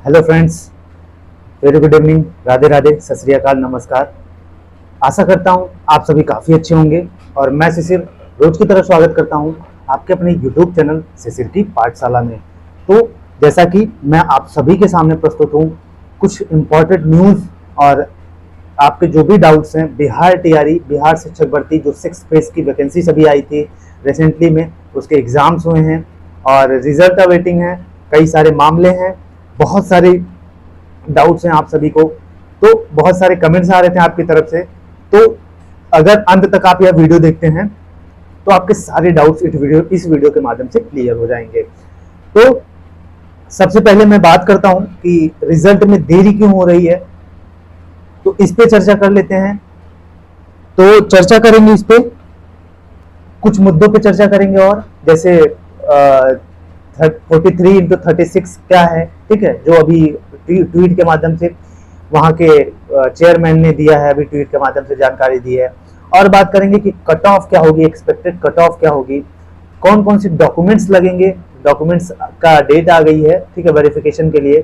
Hello friends, very good evening, Radhe Radhe, सत श्री अकाल, नमस्कार। आशा करता हूँ आप सभी काफ़ी अच्छे होंगे और मैं शिशिर रोज की तरह स्वागत करता हूँ आपके अपने यूट्यूब चैनल शिशिर की पाठशाला में। तो जैसा कि मैं आप सभी के सामने प्रस्तुत हूँ कुछ इम्पोर्टेंट न्यूज़ और आपके जो भी डाउट्स हैं, बिहार टीआरई बिहार शिक्षक भर्ती जो 6 फेज की वैकेंसी सभी आई थी रिसेंटली में, उसके एग्ज़ाम्स हुए हैं और रिजल्ट अवेटिंग है। कई सारे मामले हैं, बहुत सारे डाउट्स हैं आप सभी को, तो बहुत सारे कमेंट्स आ रहे थे आपकी तरफ से। तो अगर अंत तक आप यह वीडियो देखते हैं तो आपके सारे डाउट्स इस वीडियो के माध्यम से क्लियर हो जाएंगे। तो सबसे पहले मैं बात करता हूं कि रिजल्ट में देरी क्यों हो रही है, तो इस पे चर्चा कर लेते हैं। तो चर्चा करेंगे इस पे, कुछ मुद्दों पे चर्चा करेंगे और जैसे 43x36 क्या है, ठीक है, जो अभी ट्वीट के माध्यम से वहां के चेयरमैन ने दिया है, अभी ट्वीट के माध्यम से जानकारी दी है। और बात करेंगे कि कट ऑफ क्या होगी, एक्सपेक्टेड कट ऑफ क्या होगी, कौन कौन से डॉक्यूमेंट्स लगेंगे, डॉक्यूमेंट्स का डेट आ गई है, ठीक है, वेरिफिकेशन के लिए।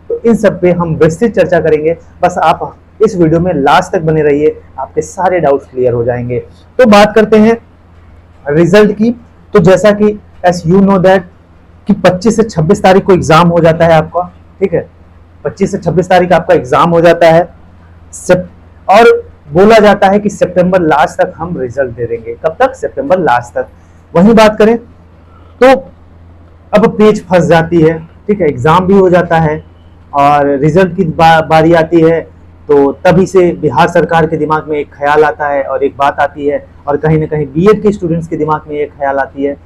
तो इन सब पे हम विस्तृत चर्चा करेंगे। बस आप इस वीडियो में लास्ट तक बने रहिए, आपके सारे डाउट्स क्लियर हो जाएंगे। तो बात करते हैं रिजल्ट की। तो जैसा कि एस यू नो दैट कि 25 से 26 तारीख को एग्जाम हो जाता है आपका, ठीक है, 25 से 26 तारीख आपका एग्जाम हो जाता है और बोला जाता है कि सितंबर लास्ट तक हम रिजल्ट दे देंगे। कब तक? सितंबर लास्ट तक। वहीं बात करें तो अब पेज फंस जाती है, ठीक है, एग्जाम भी हो जाता है और रिजल्ट की बारी आती है। तो तभी से बिहार सरकार के दिमाग में एक ख्याल आता है और एक बात आती है, और कहीं ना कहीं बीएड के स्टूडेंट्स के दिमाग में एक ख्याल आती है।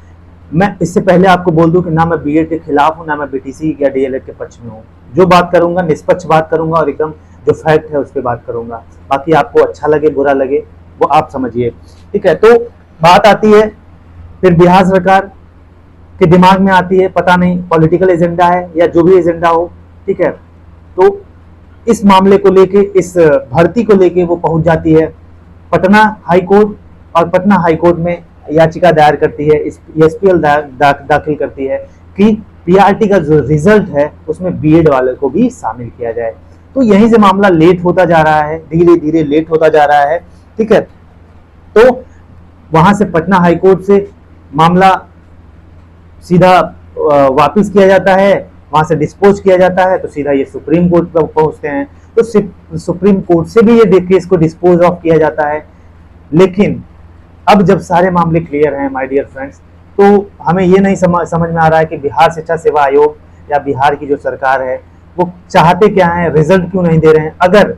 मैं इससे पहले आपको बोल दूं कि ना मैं बीएड के खिलाफ हूं, ना मैं बीटीसी या डीएलएड के पक्ष में हूं। जो बात करूंगा निष्पक्ष बात करूंगा और एकदम जो फैक्ट है उस पर बात करूंगा। बाकी आपको अच्छा लगे बुरा लगे वो आप समझिए, ठीक है। तो बात आती है फिर बिहार सरकार के दिमाग में आती है, पता नहीं पॉलिटिकल एजेंडा है या जो भी एजेंडा हो, ठीक है। तो इस मामले को लेके, इस भर्ती को लेके वो पहुंच जाती है पटना हाई कोर्ट, और पटना हाई कोर्ट में याचिका दायर करती है, एसपीएल दाखिल करती है कि पीआरटी का जो रिजल्ट है उसमें बीएड वाले को भी शामिल किया जाए। तो यहीं से मामला लेट होता जा रहा है, धीरे धीरे लेट होता जा रहा है, ठीक है। तो वहां से पटना हाई कोर्ट से मामला सीधा वापिस किया जाता है, वहां से डिस्पोज किया जाता है, तो सीधा ये सुप्रीम कोर्ट पर पहुंचते हैं। तो सुप्रीम कोर्ट से भी ये केस को डिस्पोज ऑफ किया जाता है। लेकिन अब जब सारे मामले क्लियर हैं माय डियर फ्रेंड्स, तो हमें ये नहीं समझ में आ रहा है कि बिहार शिक्षा सेवा आयोग या बिहार की जो सरकार है वो चाहते क्या है, रिजल्ट क्यों नहीं दे रहे हैं। अगर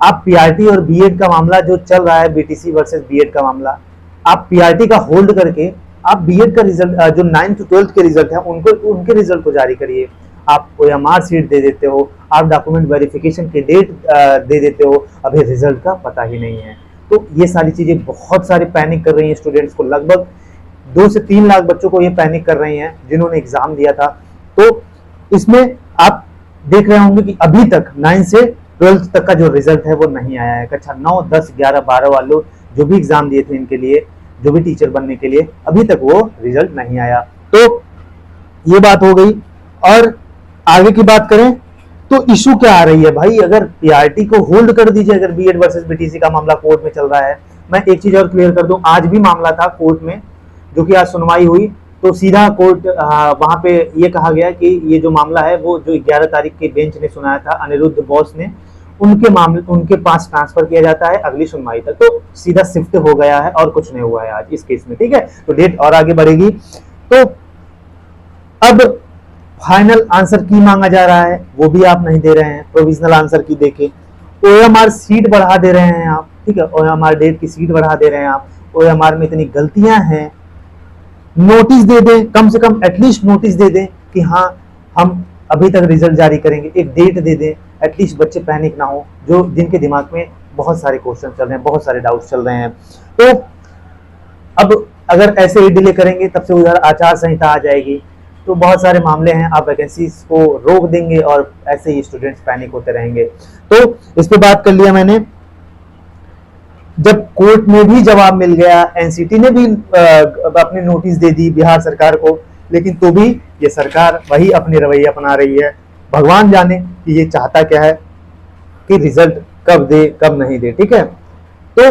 आप पीआरटी और बीएड का मामला जो चल रहा है, बीटीसी वर्सेस बीएड का मामला, आप पीआरटी का होल्ड करके आप बीएड का रिजल्ट, जो 9th to 12th के रिजल्ट है उनके रिजल्ट को जारी करिए। आप ओएमआर सीट दे देते हो, आप डॉक्यूमेंट वेरिफिकेशन की डेट दे देते हो, अभी रिजल्ट का पता ही नहीं है। तो ये सारी चीजें बहुत सारी पैनिक कर रही हैं स्टूडेंट्स को। लगभग 2 से 3 लाख बच्चों को ये पैनिक कर रही हैं जिन्होंने एग्जाम दिया था। तो इसमें आप देख रहे होंगे कि अभी तक 9 से 12th तक का जो रिजल्ट है वो नहीं आया है। कक्षा 9, 10, 11, 12 वालों जो भी एग्जाम दिए थे इनके लिए, जो भी टीचर बनने के लिए, अभी तक वो रिजल्ट नहीं आया। तो ये बात हो गई। और आगे की बात करें तो इशू क्या आ रही है भाई, अगर पीआरटी को होल्ड कर दीजिए, अगर बीएड वर्सेस बीटीसी का मामला कोर्ट में चल रहा है। मैं एक चीज और क्लियर कर दूं, आज भी मामला था कोर्ट में जो कि आज सुनवाई हुई, तो सीधा कोर्ट वहां पे ये कहा गया कि ये जो मामला है वो जो 11 तारीख के बेंच ने सुनाया था, अनिरुद्ध बोस ने, उनके पास ट्रांसफर किया जाता है अगली सुनवाई तक। तो सीधा शिफ्ट हो गया है और कुछ नहीं हुआ है आज इस केस में, ठीक है। तो डेट और आगे बढ़ेगी। तो अब फाइनल आंसर की मांगा जा रहा है वो भी आप नहीं दे रहे हैं, प्रोविजनल आंसर की देके। ओएमआर सीट बढ़ा दे रहे हैं आप, ठीक है, ओएमआर डेट की सीट बढ़ा दे रहे हैं आप। ओएमआर में इतनी गलतियां हैं, नोटिस दे दें, कम से कम एटलीस्ट नोटिस दे दें कि हाँ हम अभी तक रिजल्ट जारी करेंगे, एक डेट दे दें, एटलीस्ट बच्चे पैनिक ना हो, जो जिनके दिमाग में बहुत सारे क्वेश्चन चल रहे हैं, बहुत सारे डाउट्स चल रहे हैं। तो अब अगर ऐसे ही डिले करेंगे तब से उधर आचार संहिता आ जाएगी, तो बहुत सारे मामले हैं, आप वैकेंसीज को रोक देंगे और ऐसे ही स्टूडेंट्स पैनिक होते रहेंगे। तो इस पे बात कर लिया मैंने। जब कोर्ट में भी जवाब मिल गया, एनसीटी ने भी अपनी नोटिस दे दी बिहार सरकार को, लेकिन तो भी ये सरकार वही अपनी रवैया अपना रही है भगवान जाने कि ये चाहता क्या है कि रिजल्ट कब दे कब नहीं दे। ठीक है, तो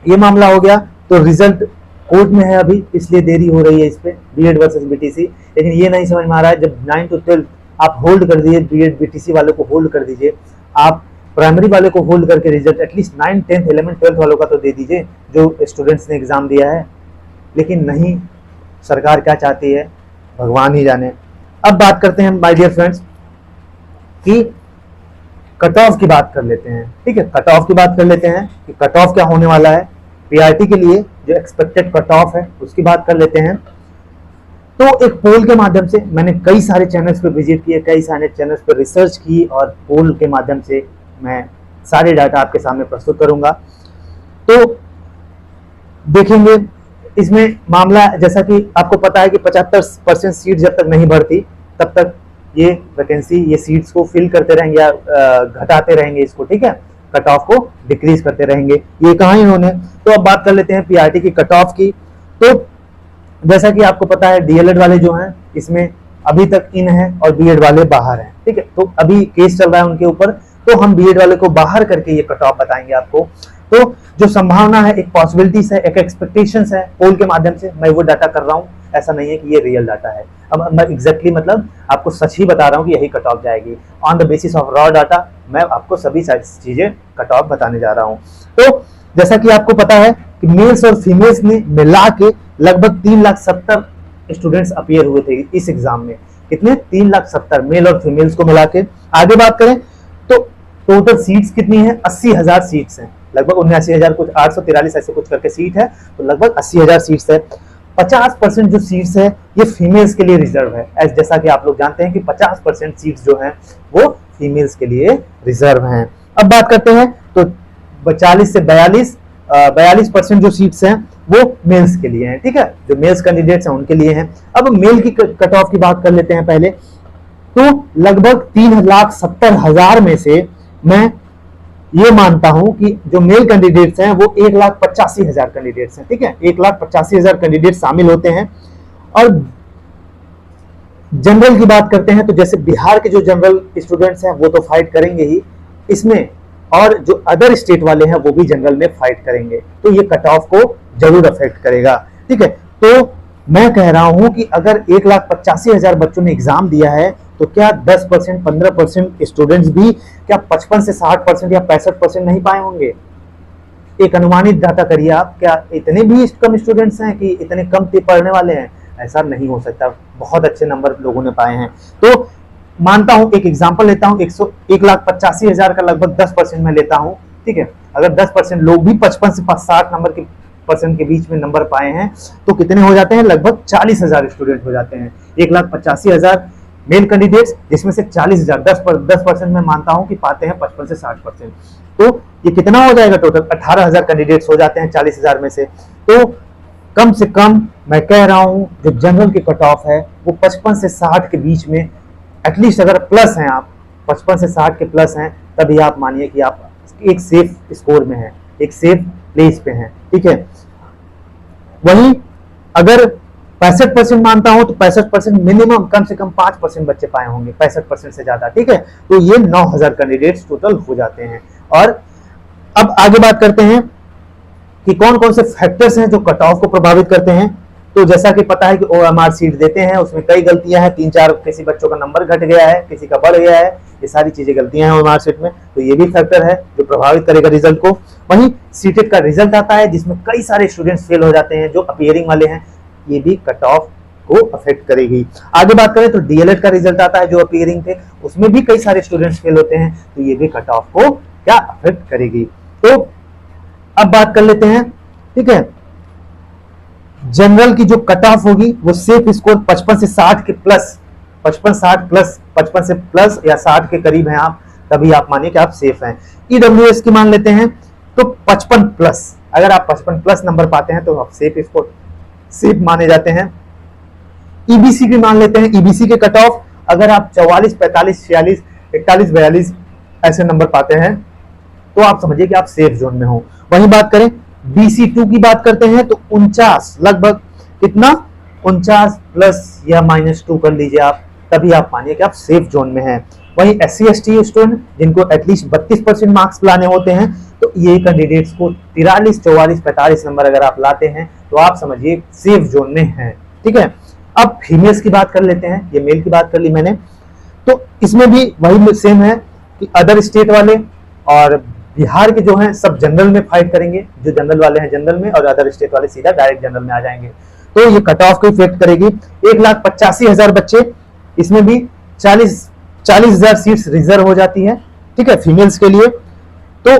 ये मामला हो गया। तो रिजल्ट कोर्ट में है अभी, इसलिए देरी हो रही है इस पे, बीएड वर्सेस बीटीसी। लेकिन ये नहीं समझ में आ रहा है, जब 9 to 12 आप होल्ड कर दीजिए, बीएड बीटीसी वालों को होल्ड कर दीजिए, आप प्राइमरी वाले को होल्ड करके रिजल्ट एटलीस्ट 9, 10, 11, 12 वालों का तो दे दीजिए जो स्टूडेंट्स ने एग्जाम दिया है। लेकिन नहीं, सरकार क्या चाहती है भगवान ही जाने। अब बात करते हैं माय डियर फ्रेंड्स कि कट ऑफ की बात कर लेते हैं। ठीक है, कट ऑफ की बात कर लेते हैं कि कट ऑफ क्या होने वाला है पीआरटी के लिए, जो एक्सपेक्टेड कट ऑफ है उसकी बात कर लेते हैं। तो एक पोल के माध्यम से मैंने कई सारे चैनल्स पे विजिट किए, कई सारे चैनल्स पे रिसर्च की, और पोल के माध्यम से मैं सारे डाटा आपके सामने प्रस्तुत करूंगा। तो देखेंगे इसमें मामला, जैसा कि आपको पता है कि 75% सीट जब तक नहीं बढ़ती तब तक ये वैकेंसी, ये सीट्स को फिल करते रहेंगे या घटाते रहेंगे इसको। ठीक है, कट ऑफ को डिक्रीज करते रहेंगे। ये कहा इन्होंने। तो अब बात कर लेते हैं पीआरटी की कट ऑफ की। तो जैसा कि आपको पता है डीएलएड वाले जो हैं इसमें अभी तक इन है और बीएड वाले बाहर हैं। ठीक है, तो अभी केस चल रहा है उनके ऊपर, तो हम बीएड वाले को बाहर करके ये कट ऑफ बताएंगे आपको। तो जो संभावना है, एक पॉसिबिलिटीज है, एक एक्सपेक्टेशंस है, पोल के माध्यम से मैं वो डाटा कर रहा हूँ। ऐसा नहीं है कि ये रियल डाटा है। अब मैं एग्जैक्टली मतलब आपको सच ही बता रहा हूँ कि यही कट ऑफ जाएगी। On the basis of raw data मैं आपको सभी चीजें कट ऑफ बताने जा रहा हूँ। तो जैसा कि आपको पता है कि मेल्स और फीमेल्स ने मिला के लगभग 3,70,000 स्टूडेंट्स अपीयर हुए थे इस एग्जाम में। कितने? 3,70,000 मेल और फीमेल्स को मिला के। आगे बात करें तो टोटल सीट्स कितनी है? 80,000 सीट्स हैं, लगभग 79,000 कुछ 843 ऐसे कुछ करके सीट है, तो लगभग 80,000 सीट्स है। 50% जो सीट्स है ये फीमेल्स के लिए रिजर्व है। जैसा कि आप लोग जानते हैं कि 50% सीट्स जो हैं वो फीमेल्स के लिए रिजर्व हैं। अब बात करते हैं तो 40 से 42% जो सीट्स हैं वो मेल्स के लिए हैं। ठीक है, जो मेल्स कैंडिडेट्स हैं उनके लिए हैं। अब मेल की कट ऑफ की बात कर लेते हैं पहले। तो लगभग 3,70,000 में से मैं ये मानता हूं कि जो मेल कैंडिडेट्स हैं वो 1,85,000 कैंडिडेट्स हैं। ठीक है, 1,85,000 कैंडिडेट शामिल होते हैं। और जनरल की बात करते हैं तो जैसे बिहार के जो जनरल स्टूडेंट्स हैं वो तो फाइट करेंगे ही इसमें, और जो अदर स्टेट वाले हैं वो भी जनरल में फाइट करेंगे, तो ये कट ऑफ को जरूर अफेक्ट करेगा। ठीक है, तो मैं कह रहा हूं कि अगर 1,85,000 बच्चों ने एग्जाम दिया है तो क्या 10%, 15% स्टूडेंट्स भी क्या 55 से 60% या 65% नहीं पाए होंगे? एक अनुमानित डाटा करिए आप, क्या इतने भी कम स्टूडेंट्स हैं कि इतने कम पढ़ने वाले हैं? ऐसा नहीं हो सकता, बहुत अच्छे नंबर लोगों ने पाए हैं। तो मानता हूं, एक एग्जांपल लेता हूं, 1,85,000 का लगभग 10% मैं लेता हूं। ठीक है, अगर 10% लोग भी 55 से 60 नंबर के परसेंट के बीच में नंबर पाए हैं तो कितने हो जाते हैं? लगभग 40,000 स्टूडेंट हो जाते हैं। 1,85,000 मेल कैंडिडेट्स, जिसमें से 40,000 10% में मानता हूं कि पाते हैं 55 से 60%, तो ये कितना हो जाएगा? टोटल 18,000 कैंडिडेट्स हो जाते हैं 40,000 में से। तो कम से कम मैं कह रहा हूं जो जनरल की कट ऑफ है वो 55 से 60 के बीच में, एटलीस्ट अगर प्लस हैं आप 55 से 60 के प्लस हैं, तभी आप मानिए कि आप एक सेफ स्कोर में हैं, एक सेफ प्लेस पे हैं। ठीक है, वहीं अगर 65% मानता हूं तो 65% मिनिमम, कम से कम 5% बच्चे पाए होंगे, 65% से ज्यादा। ठीक है, तो ये 9,000 कैंडिडेट्स टोटल हो जाते हैं। और अब आगे बात करते हैं कि कौन कौन से फैक्टर्स हैं जो कट ऑफ को प्रभावित करते हैं। तो जैसा कि पता है कि ओएमआर सीट देते हैं, उसमें कई गलतियां हैं, 3-4 किसी बच्चों का नंबर घट गया है, किसी का बढ़ गया है, ये सारी चीजें गलतियां हैं ओएमआर सीट में, तो ये भी फैक्टर है जो प्रभावित करेगा रिजल्ट को। वहीं सीटेट का रिजल्ट आता है जिसमें कई सारे स्टूडेंट्स फेल हो जाते हैं जो अपीयरिंग वाले हैं, ये भी कट ऑफ को अफेक्ट करेगी। आगे बात करें तो डीएलएड का रिजल्ट आता है जो अपीयरिंग थे, उसमें भी कई सारे स्टूडेंट्स फेल होते हैं, तो ये भी कट ऑफ को क्या अफेक्ट करेगी। तो अब बात कर लेते हैं, ठीक है, जनरल की जो कट ऑफ होगी वो सेफ स्कोर 55 से 60 के प्लस, 55-60 प्लस, 55 से प्लस या 60 के करीब हैं आप, तभी आप मानिए कि आप सेफ हैं। ईडब्ल्यूएस की मान लेते हैं तो 55 प्लस, अगर आप 55 प्लस नंबर पाते हैं तो आप सेफ स्कोर, सेफ माने जाते हैं। ईबीसी की मान लेते हैं, ईबीसी के कट ऑफ अगर आप 44, 45, 46, 41, 42 ऐसे नंबर पाते हैं तो आप समझिए कि आप सेफ जोन में हो। वहीं बात करें BC2 की बात करते हैं तो 49, लगभग कितना 49 प्लस या -2 कर लीजिए आप, तभी आप मानिए कि आप सेफ जोन में हैं। वहीं SC/ST स्टूडेंट जिनको एटलीस्ट 32% मार्क्स लाने होते हैं, तो ये कैंडिडेट्स को 43, 44, 45 नंबर अगर आप लाते हैं तो आप समझिए सेफ जोन में हैं। ठीक है, अब फीमेल्स की बात कर लेते हैं, ये मेल की बात कर ली मैंने। तो इसमें भी वही सेम है कि अदर स्टेट वाले और बिहार के जो हैं सब जनरल में फाइट करेंगे, जो जनरल वाले हैं जनरल में और अदर स्टेट वाले सीधा डायरेक्ट जनरल में आ जाएंगे। तो ये कट ऑफ को इफेक्ट करेगी। 1,85,000 बच्चे, इसमें भी 40,000 सीट्स रिजर्व हो जाती है। ठीक है, फीमेल्स के लिए। तो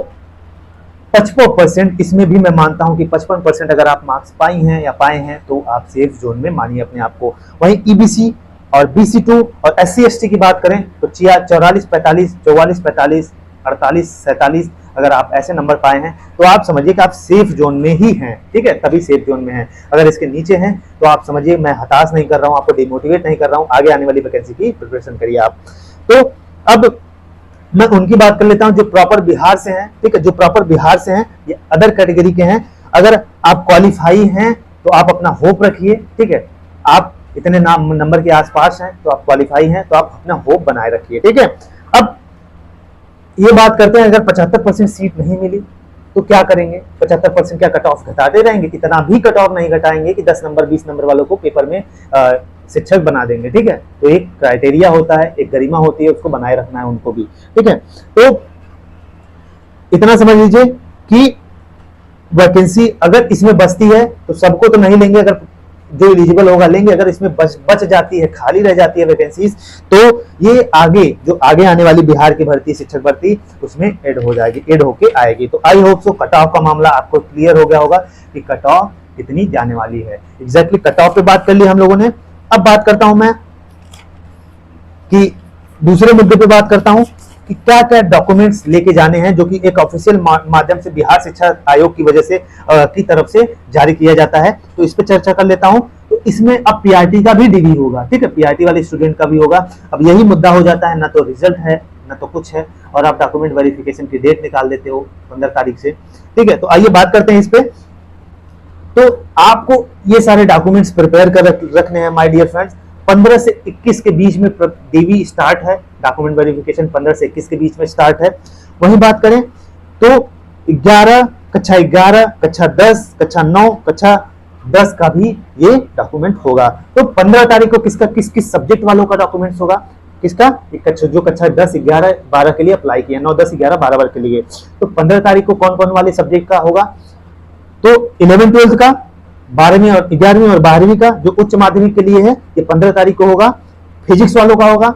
55% इसमें भी मैं मानता हूं कि 55% अगर आप मार्क्स पाई हैं या पाए हैं तो आप सेफ जोन में मानिए अपने आप को। वहीं EBC और BC2 और SC/ST की बात करें तो 44, 45, 44, 45, 48, 47 अगर आप ऐसे नंबर पाए हैं तो आप समझिए कि आप सेफ जोन में ही हैं। ठीक है, तभी सेफ जोन में हैं। अगर इसके नीचे हैं तो आप समझिए मैं हताश नहीं कर रहा हूं, आपको डिमोटिवेट नहीं कर रहा हूं, आगे आने वाली वैकेंसी की प्रिपरेशन करिए आप। तो अब मैं उनकी बात कर लेता हूं जो प्रॉपर बिहार से हैं। ठीक है, जो प्रॉपर बिहार से हैं, ये अदर कैटेगरी के हैं। अगर आप क्वालिफाई हैं तो आप अपना होप रखिए। ठीक है, आप इतने नंबर के आसपास हैं तो आप क्वालिफाई हैं तो आप अपना होप बनाए रखिए। ठीक है, अब ये बात करते हैं अगर 75% सीट नहीं मिली तो क्या करेंगे? 75% क्या कट ऑफ घटाते रहेंगे? इतना भी कट ऑफ नहीं घटाएंगे कि 10 नंबर 20 नंबर वालों को पेपर में शिक्षक बना देंगे। ठीक है, तो एक क्राइटेरिया होता है, एक गरिमा होती है, उसको बनाए रखना है उनको भी। ठीक है, तो इतना समझ लीजिए कि वैकेंसी अगर इसमें बचती है तो सबको तो नहीं लेंगे, अगर जो एलिजिबल होगा लेंगे। अगर इसमें बच जाती है, खाली रह जाती है वैकेंसीज, तो ये आगे जो आगे आने वाली बिहार की भर्ती, शिक्षक भर्ती, उसमें ऐड हो जाएगी, ऐड होके आएगी। तो I hope so cut off का मामला आपको क्लियर हो गया होगा कि कट ऑफ कितनी जाने वाली है। एग्जैक्टली कट ऑफ पे बात कर ली हम लोगों ने। अब बात करता हूं मैं कि दूसरे मुद्दे पे बात करता हूं कि क्या क्या डॉक्यूमेंट्स लेके जाने हैं, जो कि एक ऑफिशियल माध्यम से बिहार शिक्षा आयोग की वजह से की तरफ से जारी किया जाता है। तो इस पे चर्चा कर लेता हूं। तो इसमें अब PRT का भी डिग्री होगा। ठीक है, PRT वाले स्टूडेंट का भी होगा। अब यही मुद्दा हो जाता है, ना तो रिजल्ट है ना तो कुछ है, और आप डॉक्यूमेंट वेरिफिकेशन की डेट निकाल देते हो 15 तारीख से। ठीक है, तो आइए बात करते हैं इस पे। तो आपको ये सारे डॉक्यूमेंट्स प्रिपेयर कर रखने हैं माय डियर फ्रेंड्स। 15 से 21 के बीच में DV स्टार्ट है, डॉक्यूमेंट वेरिफिकेशन 15 से 21 के बीच में स्टार्ट है। वहीं बात करें तो 11, कक्षा 11, कक्षा 10, कक्षा 9, कक्षा 10 का भी ये डॉक्यूमेंट होगा। तो 15 तारीख को किसका किस सब्जेक्ट वालों का डॉक्यूमेंट्स होगा? किसका? जो कक्षा 10, 11, 12 के लिए अप्लाई किया, 9, 10, 11, 12 के लिए। तो 15 तारीख को कौन कौन वाले सब्जेक्ट का होगा? तो 11th 12th का, 12वीं और 11वीं और 12वीं का जो उच्च माध्यमिक के लिए है, ये 15 तारीख को होगा। फिजिक्स वालों का होगा,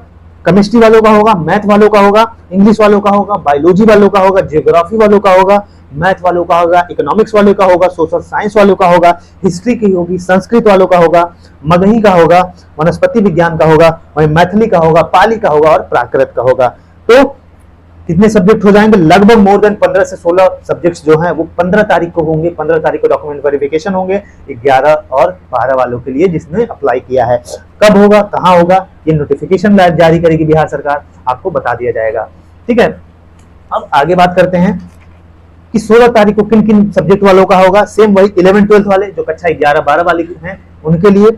केमिस्ट्री वालों का होगा, मैथ वालों का होगा, इंग्लिश वालों का होगा, बायोलॉजी वालों का होगा, जियोग्राफी वालों का होगा, मैथ वालों का होगा, इकोनॉमिक्स वालों का होगा, सोशल साइंस वालों का होगा, हिस्ट्री की होगी, संस्कृत वालों का होगा, मगही का होगा, वनस्पति विज्ञान का होगा, वहीं मैथिली का होगा, पाली का होगा और प्राकृत का होगा। तो कितने सब्जेक्ट हो जाएंगे? लगभग मोर देन 15 से 16 सब्जेक्ट्स जो हैं वो 15 तारीख को होंगे। 15 तारीख को डॉक्यूमेंट वेरिफिकेशन होंगे 11 और 12 वालों के लिए जिसने अप्लाई किया है। कब होगा, कहां होगा, ये नोटिफिकेशन जारी करेगी बिहार सरकार, आपको बता दिया जाएगा। ठीक है, अब आगे बात करते हैं कि 16 तारीख को किन किन सब्जेक्ट वालों का होगा। सेम वही 11 12 वाले जो कक्षा 11 12 वाले हैं उनके लिए।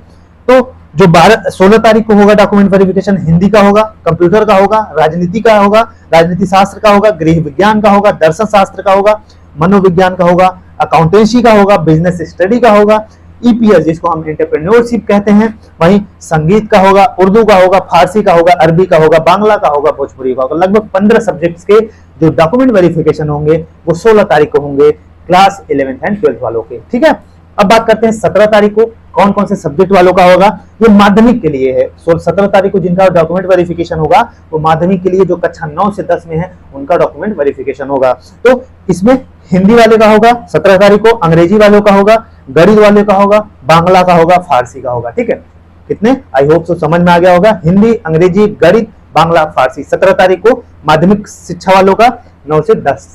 तो जो 16 तारीख को होगा डॉक्यूमेंट वेरिफिकेशन, हिंदी का होगा, कंप्यूटर का होगा, राजनीति का होगा, राजनीति शास्त्र का होगा, गृह विज्ञान का होगा, दर्शन शास्त्र का होगा, मनोविज्ञान का होगा, अकाउंटेंसी का होगा, बिजनेस स्टडी का होगा, EPS जिसको हम एंटरप्रेन्योरशिप कहते हैं, वहीं संगीत का होगा, उर्दू का होगा, फारसी का होगा, अरबी का होगा, बांग्ला का होगा, भोजपुरी का होगा। लगभग 15 सब्जेक्ट्स के जो डॉक्यूमेंट वेरिफिकेशन होंगे वो 16 तारीख को होंगे क्लास 11th एंड 12th वालों के। ठीक है, अब बात करते हैं 17 तारीख को कौन कौन से सब्जेक्ट वालों का होगा। ये माध्यमिक के लिए है। 17 तारीख को जिनका डॉक्यूमेंट वेरिफिकेशन होगा वो माध्यमिक के लिए जो कक्षा 9 से 10 में है उनका डॉक्यूमेंट वेरिफिकेशन होगा। तो इसमें हिंदी वाले का होगा 17 तारीख को, अंग्रेजी वालों का होगा, गणित वाले का होगा, बांग्ला का होगा, फारसी का होगा। ठीक है, कितने? आई होप सो समझ में आ गया होगा। हिंदी, अंग्रेजी, गणित, बांग्ला, फारसी 17 तारीख को माध्यमिक शिक्षा वालों का, 9 से 10,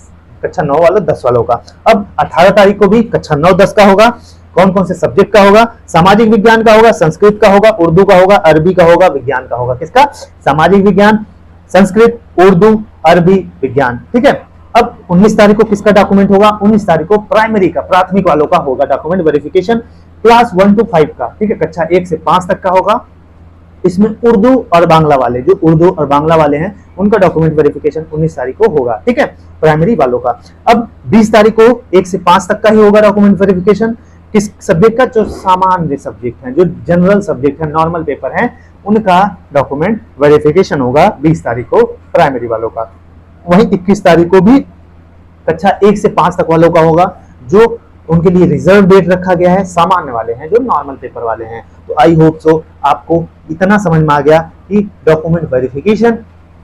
कक्षा 9 वालों 10 वालों का। अब 18 तारीख को भी कक्षा 9 10 का होगा। कौन कौन से सब्जेक्ट का होगा? सामाजिक विज्ञान का होगा, संस्कृत का होगा, उर्दू का होगा, अरबी का होगा, विज्ञान का होगा। किसका? सामाजिक विज्ञान, संस्कृत, उर्दू, अरबी, विज्ञान। ठीक है, अब 19 तारीख को किसका डॉक्यूमेंट होगा? 19 तारीख को प्राइमरी का, प्राथमिक वालों का होगा डॉक्यूमेंट वेरिफिकेशन, क्लास 1 to 5 का। ठीक है, कक्षा 1 से 5 तक का होगा। इसमें उर्दू और बांग्ला वाले, जो उर्दू और बांग्ला वाले हैं उनका डॉक्यूमेंट वेरिफिकेशन 19 तारीख को होगा, ठीक है, प्राइमरी वालों का। अब 20 तारीख को 1 से 5 तक का ही होगा डॉक्यूमेंट वेरिफिकेशन। किस सब्जेक्ट का? जो सामान्य सब्जेक्ट हैं, जो जनरल सब्जेक्ट है, नॉर्मल पेपर है, उनका डॉक्यूमेंट वेरिफिकेशन होगा 20 तारीख को प्राइमरी वालों का। वहीं 21 तारीख को भी कक्षा 1 से 5 तक वालों का होगा, जो उनके लिए रिजर्व डेट रखा गया है, सामान्य वाले हैं, जो नॉर्मल पेपर वाले हैं। तो आई होप सो आपको इतना समझ में आ गया कि डॉक्यूमेंट वेरिफिकेशन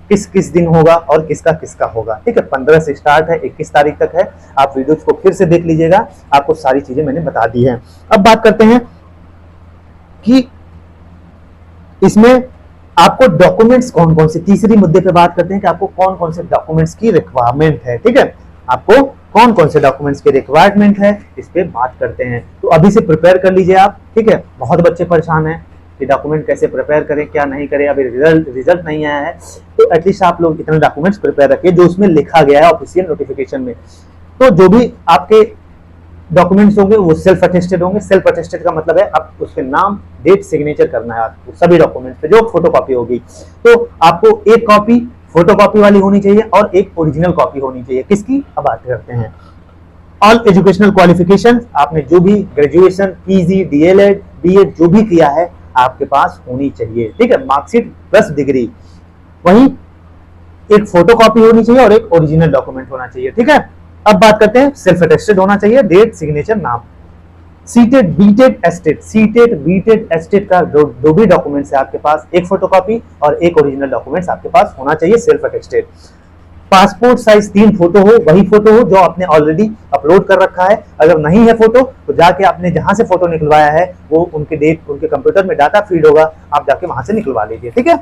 किस किस दिन होगा और किसका किसका होगा, ठीक है। 15 से स्टार्ट है, 21 तारीख तक है। आप वीडियोस को फिर से देख लीजिएगा, आपको सारी चीजें मैंने बता दी हैं। अब बात करते हैं कि इसमें आपको डॉक्यूमेंट्स कौन कौन से, तीसरी मुद्दे पे बात करते हैं कि आपको कौन कौन से डॉक्यूमेंट्स की रिक्वायरमेंट है, ठीक है। आपको कौन कौन से डॉक्यूमेंट्स की रिक्वायरमेंट है, इस पे बात करते हैं। तो अभी से प्रिपेयर कर लीजिए आप, ठीक है। बहुत बच्चे परेशान हैं कि डॉक्यूमेंट कैसे प्रिपेयर करें, क्या नहीं करें, अभी रिजल्ट नहीं आया है, तो एटलीस्ट आप लोग इतने डॉक्यूमेंट्स प्रिपेयर रखिए जो उसमें लिखा गया है ऑफिशियल नोटिफिकेशन में। तो जो भी आपके डॉक्यूमेंट्स होंगे वो सेल्फ अटेस्टेड होंगे। सेल्फ अटेस्टेड का मतलब है आप उसके नाम, डेट, सिग्नेचर करना है आपको सभी डॉक्यूमेंट्स पे, जो फोटोकॉपी होगी। तो आपको एक कॉपी फोटोकॉपी वाली होनी चाहिए और एक ओरिजिनल कॉपी होनी चाहिए। किसकी? अब बात करते हैं। ऑल एजुकेशनल क्वालिफिकेशन, आपने जो भी ग्रेजुएशन, पीजी, डीएलएड, बीएड जो भी किया है आपके पास होनी चाहिए, ठीक है। मार्कशीट प्लस डिग्री, वहीं एक फोटोकॉपी होनी चाहिए और एक ओरिजिनल डॉक्यूमेंट होना चाहिए, ठीक है। अब बात करते हैं, सेल्फ अटेस्टेड होना चाहिए, डेट, सिग्नेचर, नाम। सीटेड, बीटेड, एस्टेड, सीटेड, बीटेड, एस्टेड का दो भी डॉक्यूमेंट्स है आपके पास, एक फोटोकॉपी और एक ओरिजिनल डॉक्यूमेंट्स आपके पास होना चाहिए, self attested. Passport size 3 photo हो, वही फोटो हो जो आपने ऑलरेडी अपलोड कर रखा है। अगर नहीं है फोटो तो जाके आपने जहां से फोटो निकलवाया है वो उनके कंप्यूटर में डाटा फीड होगा, आप जाके वहां से निकलवा लीजिए, ठीक है।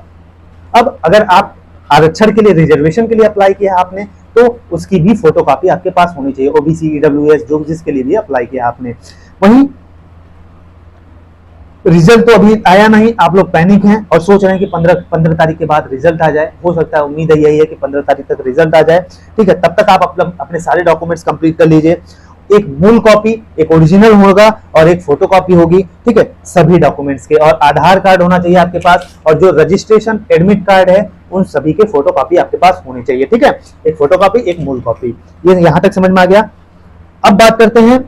अब अगर आप आरक्षण के लिए, रिजर्वेशन के लिए अप्लाई किया आपने, तो उसकी भी फोटोकॉपी आपके पास होनी चाहिए। ओबीसी, ईडब्ल्यूएस, जो जिसके लिए भी अप्लाई किया आपने। वहीं रिजल्ट तो अभी आया नहीं, आप लोग पैनिक हैं और सोच रहे हैं कि 15 तारीख के बाद रिजल्ट आ जाए। हो सकता है, उम्मीद है यही है कि 15 तारीख तक रिजल्ट आ जाए, ठीक है। तब तक आप अपने सारे डॉक्यूमेंट्स कंप्लीट कर लीजिए। एक मूल कॉपी, एक ओरिजिनल होगा और एक फोटोकॉपी होगी, ठीक है, सभी डॉक्यूमेंट्स के। और आधार कार्ड होना चाहिए आपके पास, और जो रजिस्ट्रेशन एडमिट कार्ड है उन सभी के फोटोकॉपी आपके पास होनी चाहिए, ठीक है। एक फोटोकॉपी, एक मूल कॉपी। ये यहां तक समझ में आ गया। अब बात करते हैं,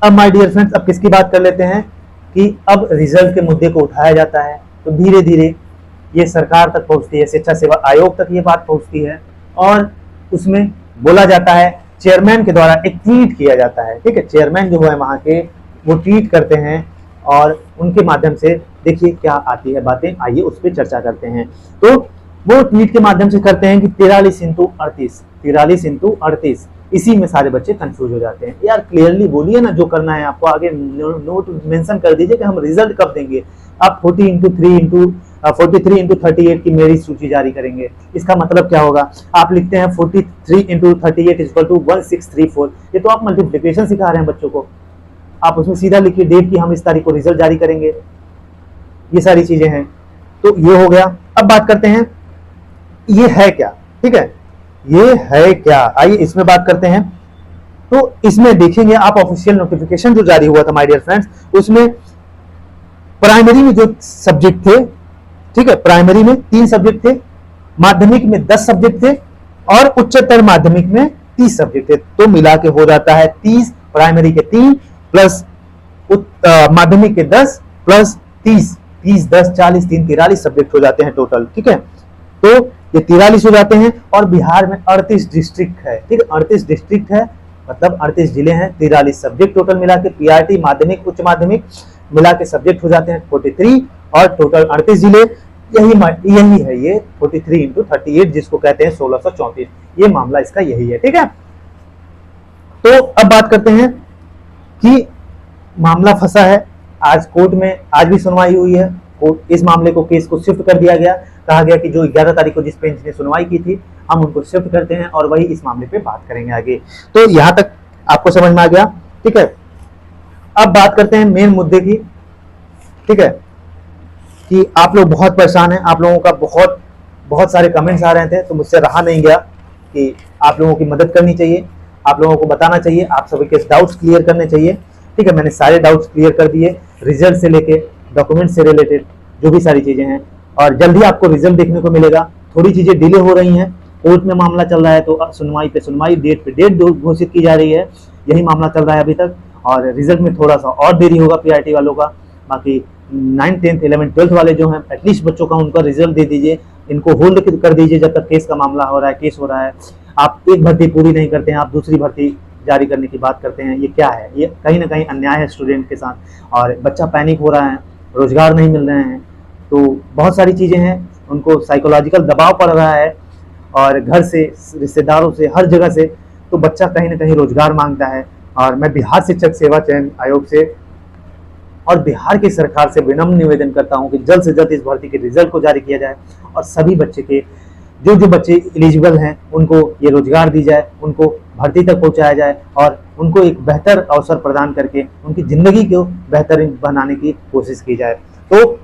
अब माय डियर फ्रेंड्स, अब किसकी बात कर लेते हैं कि अब रिजल्ट के मुद्दे को उठाया जाता है तो धीरे धीरे ये सरकार तक पहुंचती है, शिक्षा सेवा आयोग तक ये बात पहुंचती है, और उसमें बोला जाता है, चेयरमैन के द्वारा एक ट्वीट किया जाता है, ठीक है। चेयरमैन जो है वहां के, वो ट्वीट करते हैं और उनके माध्यम से देखिए क्या आती है बातें, आइए उस पर चर्चा करते हैं। तो वो ट्वीट के माध्यम से करते हैं कि 43 इंटू 38, इसी में सारे बच्चे कंफ्यूज हो जाते हैं। यार क्लियरली बोलिए ना, जो करना है आपको आगे नोट मेंशन कर दीजिए कि हम रिजल्ट कब देंगे। आप 43 इंटू 38 की मेरी सूची जारी करेंगे, इसका मतलब क्या होगा? आप लिखते हैं 43 इंटू 38 इक्वल टू 1634, ये तो आप मल्टीप्लिकेशन सिखा रहे हैं बच्चों को। आप उसमें सीधा लिखिए डेट की हम इस तारीख को रिजल्ट जारी करेंगे, ये सारी चीजें हैं। तो ये हो गया। अब बात करते हैं ये है क्या, ठीक है, ये है क्या, आइए इसमें बात करते हैं। तो इसमें देखेंगे आप, ऑफिशियल नोटिफिकेशन जो जारी हुआ था माय डियर फ्रेंड्स, उसमें प्राइमरी में जो सब्जेक्ट थे, ठीक है, प्राइमरी में 3 सब्जेक्ट थे, माध्यमिक में 10 सब्जेक्ट थे और उच्चतर माध्यमिक में 30 सब्जेक्ट थे। तो मिला के हो जाता है 30, प्राइमरी के 3 प्लस माध्यमिक के 10 प्लस 30, 10, 40, 3, 43 सब्जेक्ट हो जाते हैं टोटल, ठीक है। तो ये 43 हो जाते हैं। और बिहार में 38 डिस्ट्रिक्ट है, ठीक है, 38 डिस्ट्रिक्ट है, मतलब 38 जिले हैं, 43 सब्जेक्ट टोटल मिला के, पीआरटी, माध्यमिक, उच्च माध्यमिक मिला के सब्जेक्ट हो जाते हैं 43 और टोटल 38 जिले। यही है ये 43 इंटू 38, जिसको कहते हैं 1634, ये मामला इसका यही है, ठीक है। तो अब बात करते हैं कि मामला फंसा है, आज कोर्ट में आज भी सुनवाई हुई है। इस मामले को, केस को शिफ्ट कर दिया गया, कहा गया कि जो 11 तारीख को जिस बेंच ने सुनवाई की थी हम उनको शिफ्ट करते हैं और वही इस मामले पे बात करेंगे आगे। तो यहां तक आपको समझ में आ गया, ठीक है। अब बात करते हैं मेन मुद्दे की, ठीक है, कि आप लोग बहुत परेशान हैं, आप लोगों का बहुत सारे कमेंट्स आ रहे थे, तो मुझसे रहा नहीं गया कि आप लोगों की मदद करनी चाहिए, आप लोगों को बताना चाहिए, आप सभी के डाउट्स क्लियर करने चाहिए, ठीक है। मैंने सारे डाउट्स क्लियर कर दिए, रिजल्ट से लेके डॉक्यूमेंट से रिलेटेड, जो भी सारी चीजें हैं, और जल्दी आपको रिजल्ट देखने को मिलेगा। थोड़ी चीजें डिले हो रही हैं, कोर्ट में मामला चल रहा है तो सुनवाई पे सुनवाई, डेट पे डेट घोषित की जा रही है, यही मामला चल रहा है अभी तक। और रिजल्ट में थोड़ा सा और देरी होगा पीआरटी वालों का। बाकी 9th 10th 11th 12th वाले जो हैं एटलीस्ट बच्चों का उनका रिजल्ट दे दीजिए, इनको होल्ड कर दीजिए जब तक केस का मामला हो रहा है, केस हो रहा है। आप एक भर्ती पूरी नहीं करते हैं, आप दूसरी भर्ती जारी करने की बात करते हैं, ये क्या है? ये कहीं ना कहीं अन्याय है स्टूडेंट के साथ। और बच्चा पैनिक हो रहा है, रोजगार नहीं मिल रहे हैं, तो बहुत सारी चीज़ें हैं, उनको साइकोलॉजिकल दबाव पड़ रहा है और घर से, रिश्तेदारों से, हर जगह से, तो बच्चा कहीं ना कहीं रोजगार मांगता है। और मैं बिहार शिक्षक सेवा चयन आयोग से और बिहार की सरकार से विनम्र निवेदन करता हूं कि जल्द से जल्द इस भर्ती के रिजल्ट को जारी किया जाए और सभी बच्चे के जो बच्चे एलिजिबल हैं उनको ये रोजगार दी जाए, उनको भर्ती तक पहुंचाया जाए और उनको एक बेहतर अवसर प्रदान करके उनकी जिंदगी को बेहतर बनाने की कोशिश की जाए। तो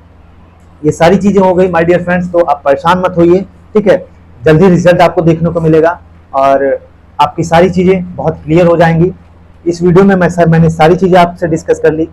ये सारी चीजें हो गई माय डियर फ्रेंड्स, तो आप परेशान मत होइए, ठीक है। जल्दी रिजल्ट आपको देखने को मिलेगा और आपकी सारी चीजें बहुत क्लियर हो जाएंगी। इस वीडियो में मैंने सारी चीजें आपसे डिस्कस कर ली।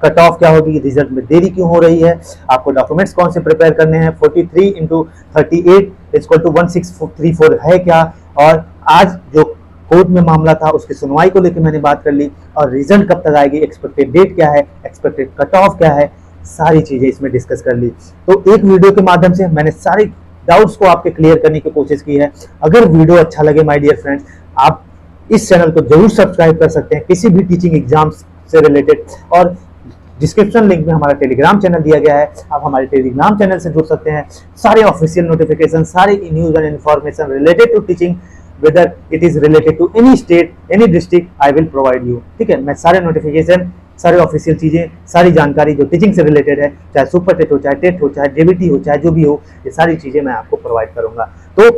कट ऑफ क्या होगी, रिजल्ट में देरी क्यों हो रही है, आपको डॉक्यूमेंट्स कौन से प्रिपेयर करने हैं, 43 × 38 = 1634 है क्या, और आज जो कोर्ट में मामला था उसकी सुनवाई को लेकर मैंने बात कर ली, और रिजल्ट कब तक आएगी, एक्सपेक्टेड डेट क्या है, एक्सपेक्टेड कट ऑफ क्या है, सारी चीजें इसमें डिस्कस कर ली। तो एक वीडियो के माध्यम से मैंने सारी डाउट्स को आपके क्लियर करने की कोशिश की है। अगर वीडियो अच्छा लगे माय डियर फ्रेंड्स, आप इस चैनल को जरूर सब्सक्राइब कर सकते हैं किसी भी टीचिंग एग्जाम्स से रिलेटेड, और डिस्क्रिप्शन लिंक में हमारा टेलीग्राम चैनल दिया गया है, आप हमारे टेलीग्राम चैनल से जुड़ सकते हैं। सारे ऑफिशियल नोटिफिकेशन, सारे news and information related to teaching, whether it is related to any state, any district, I will provide you, ठीक है। मैं सारे नोटिफिकेशन, सारे ऑफिशियल चीजें, सारी जानकारी जो टीचिंग से रिलेटेड है, चाहे सुपर टेट हो, चाहे टेट हो, चाहे जेबीटी हो, चाहे जो भी हो, ये सारी चीजें मैं आपको प्रोवाइड करूंगा। तो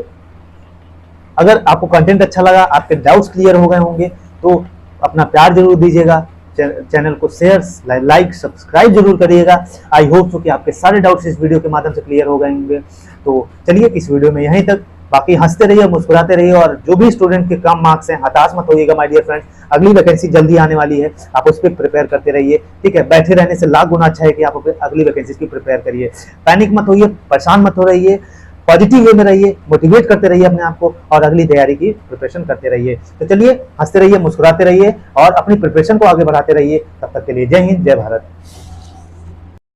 अगर आपको कंटेंट अच्छा लगा, आपके डाउट्स क्लियर हो गए होंगे, तो अपना प्यार जरूर दीजिएगा, चैनल को शेयर, लाइक, सब्सक्राइब जरूर करिएगा। आई होप सो कि आपके सारे डाउट्स इस वीडियो के माध्यम से क्लियर हो गए होंगे। तो चलिए इस वीडियो में यहीं तक, बाकी हंसते रहिए, मुस्कुराते रहिए, और जो भी स्टूडेंट के कम मार्क्स हैं हताश मत होइएगा माय डियर फ्रेंड्स। अगली वैकेंसी जल्दी आने वाली है, आप उस पर प्रिपेयर करते रहिए, ठीक है। बैठे रहने से लाख गुना अच्छा है कि आप अगली वैकेंसी की प्रिपेयर करिए। पैनिक मत होइए, परेशान मत हो रहिए, पॉजिटिव वे में रहिए, मोटिवेट करते रहिए अपने आप को, और अगली तैयारी की प्रिपरेशन करते रहिए। तो चलिए हंसते रहिए, मुस्कुराते रहिए और अपनी प्रिपरेशन को आगे बढ़ाते रहिए। तब तक के लिए जय हिंद, जय भारत।